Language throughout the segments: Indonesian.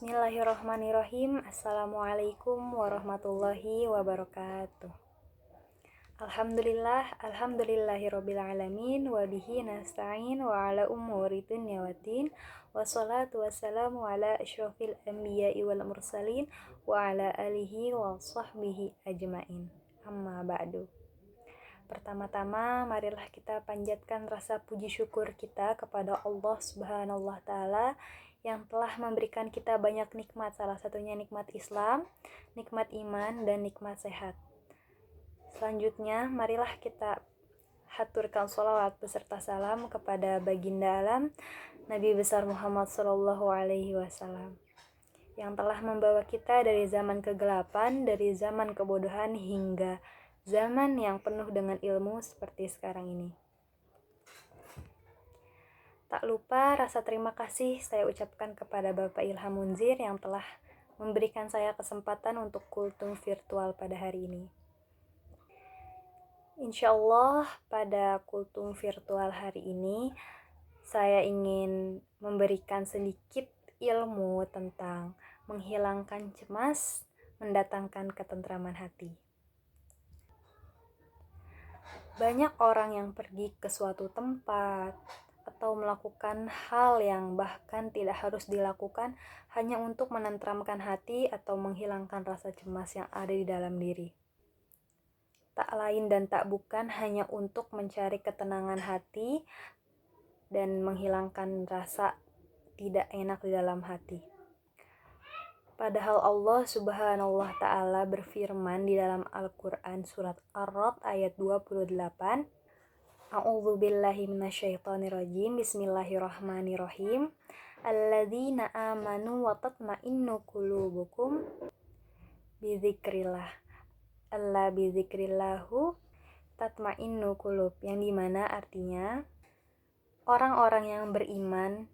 Bismillahirrahmanirrahim. Assalamualaikum warahmatullahi wabarakatuh. Alhamdulillahirrabbilalamin. Wabihi nasta'in wa ala umuri dunya waddin. Wassalatu wassalamu ala asyrafil anbiya'i wal mursalin wa ala alihi wa sahbihi ajmain. Amma ba'du. Pertama-tama, marilah kita panjatkan rasa puji syukur kita kepada Allah Subhanahu wa Ta'ala yang telah memberikan kita banyak nikmat, salah satunya nikmat Islam, nikmat iman, dan nikmat sehat. Selanjutnya, marilah kita haturkan sholawat beserta salam kepada baginda alam Nabi besar Muhammad SAW yang telah membawa kita dari zaman kegelapan, dari zaman kebodohan hingga zaman yang penuh dengan ilmu seperti sekarang ini. Tak lupa rasa terima kasih saya ucapkan kepada Bapak Ilham Munzir yang telah memberikan saya kesempatan untuk kultum virtual pada hari ini. Insya Allah pada kultum virtual hari ini saya ingin memberikan sedikit ilmu tentang menghilangkan cemas, mendatangkan ketentraman hati. Banyak orang yang pergi ke suatu tempat atau melakukan hal yang bahkan tidak harus dilakukan hanya untuk menenteramkan hati atau menghilangkan rasa cemas yang ada di dalam diri. Tak lain dan tak bukan hanya untuk mencari ketenangan hati dan menghilangkan rasa tidak enak di dalam hati. Padahal Allah Subhanahu wa Ta'ala berfirman di dalam Al-Quran surat Ar-Ra'd ayat 28, A'udzu billahi minasyaitonirrajim. Bismillahirrahmanirrahim. Alladzina amanu wa tatma'innu qulubukum bidzikrillah. Alla bidzikrillahu tatma'innu qulub. Yang dimana artinya orang-orang yang beriman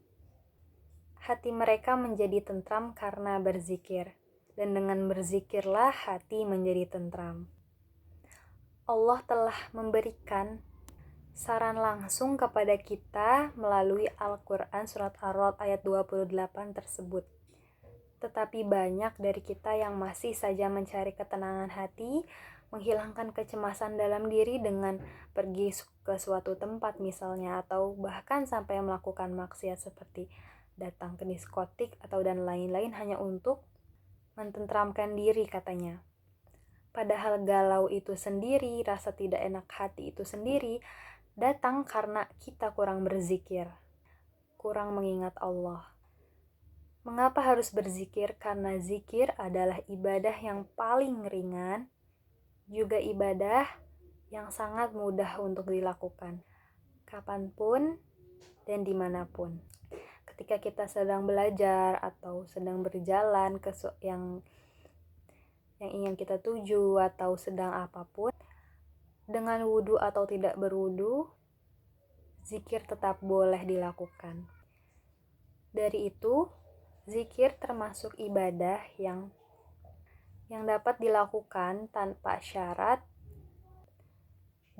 hati mereka menjadi tentram karena berzikir, dan dengan berzikirlah hati menjadi tentram. Allah telah memberikan saran langsung kepada kita melalui Al-Quran surat Ar-Ra'd ayat 28 tersebut. Tetapi banyak dari kita yang masih saja mencari ketenangan hati, menghilangkan kecemasan dalam diri dengan pergi ke suatu tempat misalnya, atau bahkan sampai melakukan maksiat seperti datang ke diskotik atau dan lain-lain hanya untuk mententramkan diri katanya. Padahal galau itu sendiri, rasa tidak enak hati itu sendiri datang karena kita kurang berzikir, kurang mengingat Allah. Mengapa harus berzikir? Karena zikir adalah ibadah yang paling ringan, juga ibadah yang sangat mudah untuk dilakukan, kapanpun dan dimanapun. Ketika kita sedang belajar atau sedang berjalan ke yang ingin kita tuju atau sedang apapun, dengan wudhu atau tidak berwudhu, zikir tetap boleh dilakukan. Dari itu, zikir termasuk ibadah yang dapat dilakukan tanpa syarat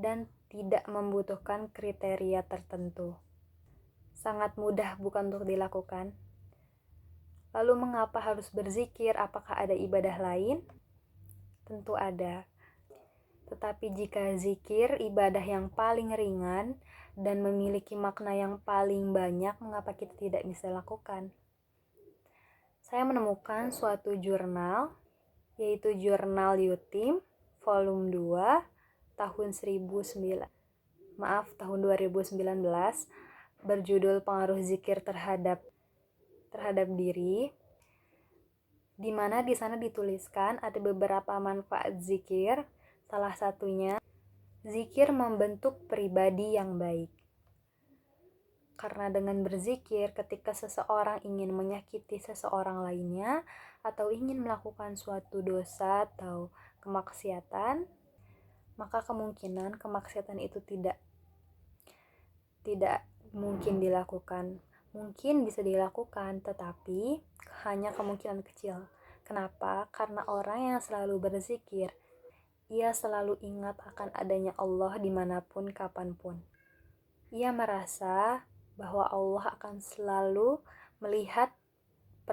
dan tidak membutuhkan kriteria tertentu. Sangat mudah bukan untuk dilakukan? Lalu mengapa harus berzikir? Apakah ada ibadah lain? Tentu ada. Tetapi jika zikir ibadah yang paling ringan dan memiliki makna yang paling banyak, mengapa kita tidak bisa lakukan? Saya menemukan suatu jurnal, yaitu Jurnal Yutim volume 2 tahun 2019, berjudul Pengaruh Zikir terhadap diri, di mana di sana dituliskan ada beberapa manfaat zikir. Salah satunya, zikir membentuk pribadi yang baik. Karena dengan berzikir, ketika seseorang ingin menyakiti seseorang lainnya atau ingin melakukan suatu dosa atau kemaksiatan, maka kemungkinan kemaksiatan itu tidak mungkin dilakukan. Mungkin bisa dilakukan, tetapi hanya kemungkinan kecil. Kenapa? Karena orang yang selalu berzikir, ia selalu ingat akan adanya Allah dimanapun, kapanpun. Ia merasa bahwa Allah akan selalu melihat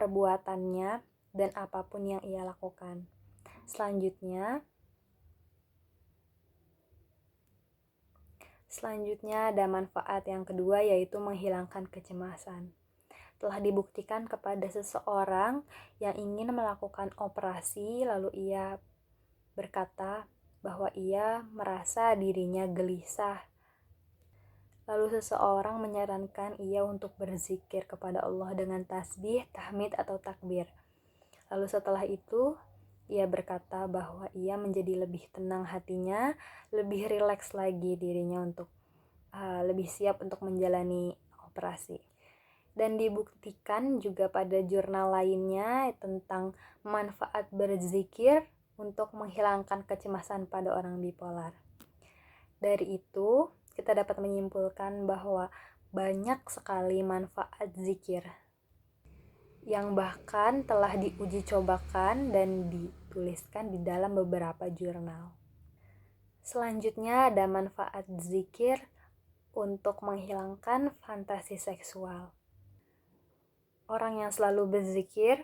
perbuatannya dan apapun yang ia lakukan. Selanjutnya ada manfaat yang kedua, yaitu menghilangkan kecemasan. Telah dibuktikan kepada seseorang yang ingin melakukan operasi, lalu ia berkata bahwa ia merasa dirinya gelisah. Lalu seseorang menyarankan ia untuk berzikir kepada Allah dengan tasbih, tahmid, atau takbir. Lalu setelah itu, ia berkata bahwa ia menjadi lebih tenang hatinya, lebih rileks lagi dirinya untuk lebih siap untuk menjalani operasi. Dan dibuktikan juga pada jurnal lainnya tentang manfaat berzikir untuk menghilangkan kecemasan pada orang bipolar. Dari itu, kita dapat menyimpulkan bahwa banyak sekali manfaat zikir yang bahkan telah diuji cobakan dan dituliskan di dalam beberapa jurnal. Selanjutnya ada manfaat zikir untuk menghilangkan fantasi seksual. Orang yang selalu berzikir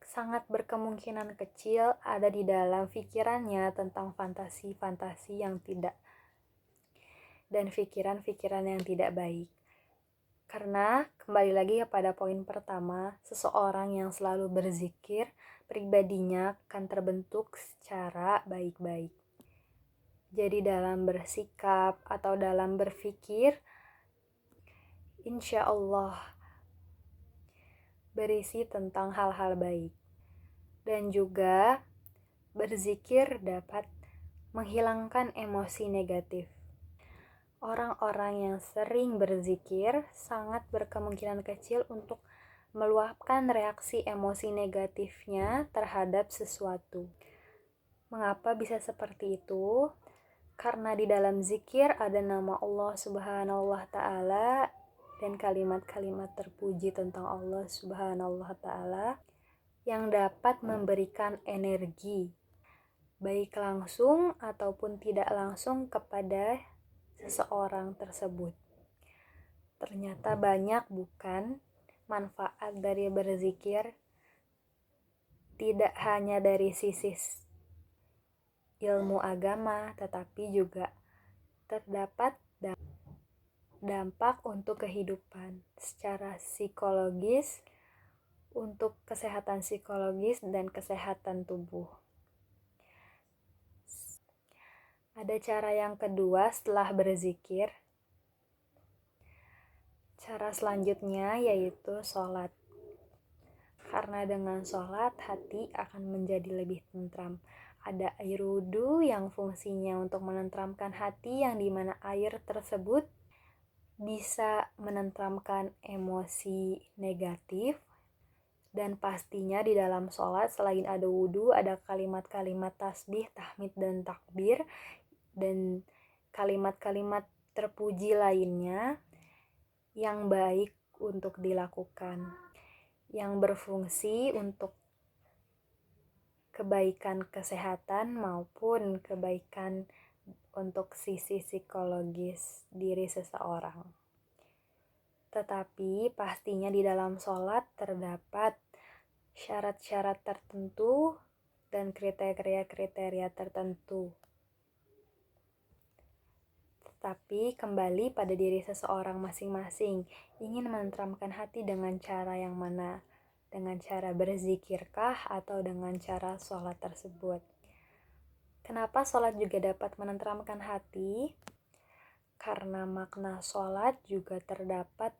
sangat berkemungkinan kecil ada di dalam pikirannya tentang fantasi-fantasi yang tidak dan pikiran-pikiran yang tidak baik. Karena kembali lagi kepada poin pertama, seseorang yang selalu berzikir, pribadinya akan terbentuk secara baik-baik. Jadi dalam bersikap atau dalam berpikir, insya Allah berisi tentang hal-hal baik. Dan juga berzikir dapat menghilangkan emosi negatif. Orang-orang yang sering berzikir sangat berkemungkinan kecil untuk meluapkan reaksi emosi negatifnya terhadap sesuatu. Mengapa bisa seperti itu? Karena di dalam zikir ada nama Allah Subhanahu wa Ta'ala dan kalimat-kalimat terpuji tentang Allah Subhanahu wa Ta'ala yang dapat memberikan energi, baik langsung ataupun tidak langsung kepada seseorang tersebut. Ternyata banyak bukan manfaat dari berzikir, tidak hanya dari sisi ilmu agama, tetapi juga terdapat dampak untuk kehidupan secara psikologis, untuk kesehatan psikologis dan kesehatan tubuh. Ada cara yang kedua setelah berzikir. Cara selanjutnya yaitu sholat. Karena dengan sholat hati akan menjadi lebih tentram. Ada air wudhu yang fungsinya untuk menenteramkan hati, yang dimana air tersebut bisa menenteramkan emosi negatif. Dan pastinya di dalam sholat selain ada wudhu, ada kalimat-kalimat tasbih, tahmid, dan takbir, dan kalimat-kalimat terpuji lainnya yang baik untuk dilakukan, yang berfungsi untuk kebaikan kesehatan maupun kebaikan untuk sisi psikologis diri seseorang. Tetapi pastinya di dalam sholat terdapat syarat-syarat tertentu dan kriteria-kriteria tertentu. Tetapi kembali pada diri seseorang masing-masing, ingin menenteramkan hati dengan cara yang mana? Dengan cara berzikirkah atau dengan cara sholat tersebut? Kenapa sholat juga dapat menenteramkan hati? Karena makna sholat juga terdapat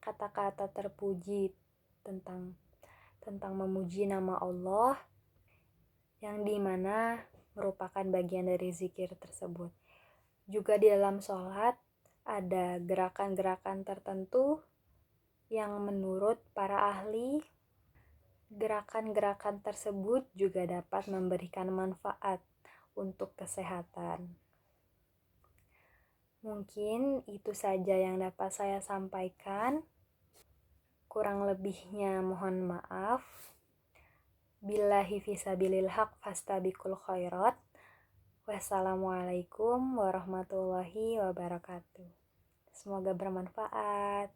kata-kata terpuji tentang memuji nama Allah, yang dimana merupakan bagian dari zikir tersebut. Juga di dalam sholat ada gerakan-gerakan tertentu yang menurut para ahli, gerakan-gerakan tersebut juga dapat memberikan manfaat untuk kesehatan. Mungkin itu saja yang dapat saya sampaikan. Kurang lebihnya mohon maaf. Billahi fisabilil haq fastabiqul khairat. Wassalamualaikum warahmatullahi wabarakatuh. Semoga bermanfaat.